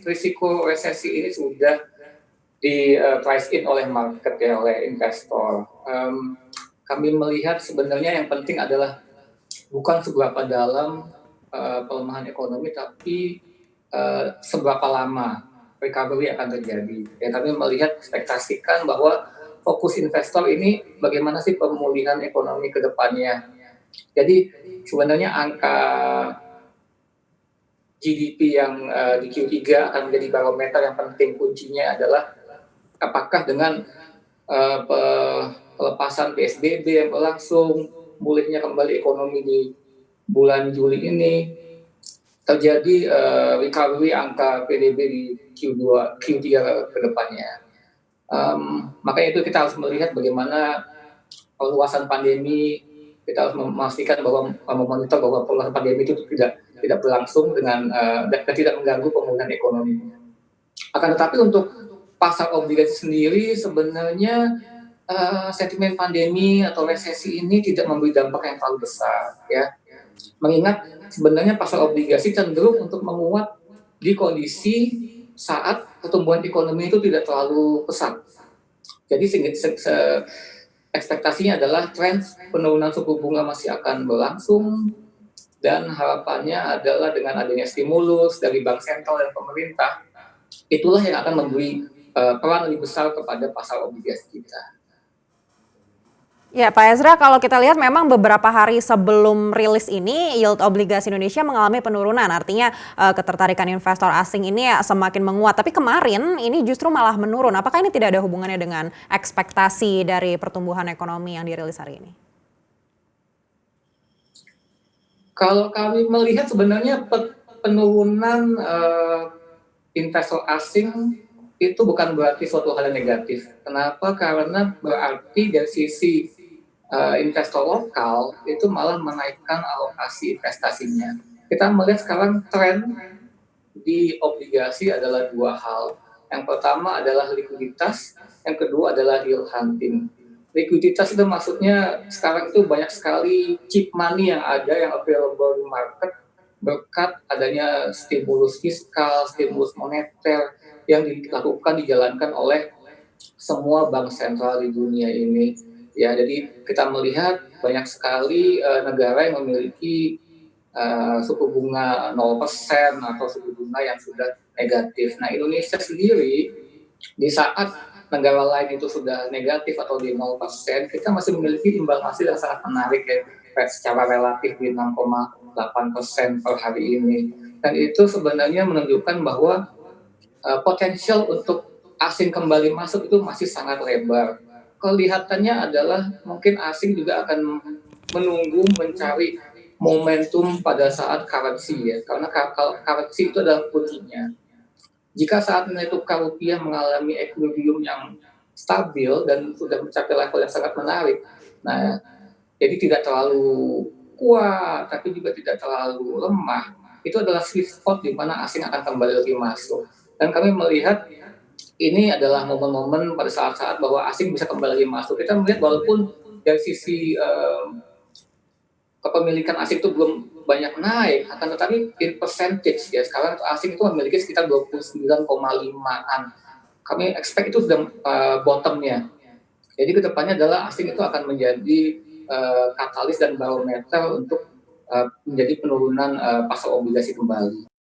risiko resesi ini sudah price in oleh market ya, oleh investor. Kami melihat sebenarnya yang penting adalah bukan seberapa dalam pelemahan ekonomi, tapi seberapa lama recovery akan terjadi. Ya, kami melihat ekspektasikan bahwa fokus investor ini bagaimana sih pemulihan ekonomi ke depannya. Jadi sebenarnya angka GDP yang di Q3 akan menjadi barometer yang penting. Kuncinya adalah apakah dengan pelepasan PSBB yang berlangsung, pulihnya kembali ekonomi di bulan Juli ini, terjadi recovery angka PDB di Q3 ke depannya. Makanya itu kita harus melihat bagaimana perluasan pandemi, kita harus memastikan bahwa memonitor bahwa perluasan pandemi itu tidak berlangsung dengan dan tidak mengganggu pemulihan ekonomi. Akan tetapi untuk pasar obligasi sendiri sebenarnya sentimen pandemi atau resesi ini tidak memberi dampak yang terlalu besar, ya. Mengingat sebenarnya pasar obligasi cenderung untuk menguat di kondisi saat pertumbuhan ekonomi itu tidak terlalu pesat. Jadi ekspektasinya adalah tren penurunan suku bunga masih akan berlangsung, dan harapannya adalah dengan adanya stimulus dari bank sentral dan pemerintah, itulah yang akan memberi peran lebih besar kepada pasar obligasi kita. Ya, Pak Ezra, kalau kita lihat memang beberapa hari sebelum rilis ini, yield obligasi Indonesia mengalami penurunan. Artinya ketertarikan investor asing ini semakin menguat. Tapi kemarin ini justru malah menurun. Apakah ini tidak ada hubungannya dengan ekspektasi dari pertumbuhan ekonomi yang dirilis hari ini? Kalau kami melihat sebenarnya penurunan investor asing itu bukan berarti suatu hal yang negatif. Kenapa? Karena berarti dari sisi investor lokal itu malah menaikkan alokasi investasinya. Kita melihat sekarang tren di obligasi adalah dua hal. Yang pertama adalah likuiditas, yang kedua adalah yield hunting. Likuiditas itu maksudnya sekarang itu banyak sekali cheap money yang ada, yang available di market berkat adanya stimulus fiskal, stimulus moneter yang dijalankan oleh semua bank sentral di dunia ini. Ya, jadi kita melihat banyak sekali negara yang memiliki suku bunga 0% atau suku bunga yang sudah negatif. Nah, Indonesia sendiri di saat negara lain itu sudah negatif atau di 0%, kita masih memiliki imbal hasil yang sangat menarik ya, secara relatif di 6,8% per hari ini. Dan itu sebenarnya menunjukkan bahwa potensial untuk asing kembali masuk itu masih sangat lebar. Kelihatannya adalah mungkin asing juga akan menunggu mencari momentum pada saat currency ya, karena currency itu adalah kuncinya. Jika saat nilai tukar rupiah mengalami equilibrium yang stabil dan sudah mencapai level yang sangat menarik, nah jadi tidak terlalu kuat tapi juga tidak terlalu lemah, itu adalah sweet spot di mana asing akan kembali lagi masuk. Dan kami melihat ini adalah momen-momen pada saat-saat bahwa asing bisa kembali lagi masuk. Kita melihat walaupun dari sisi kepemilikan asing itu belum banyak naik, akan tetapi in percentage ya, sekarang asing itu memiliki sekitar 29,5-an. Kami expect itu sudah bottomnya. Jadi kedepannya adalah asing itu akan menjadi katalis dan barometer untuk menjadi penurunan pasar obligasi kembali.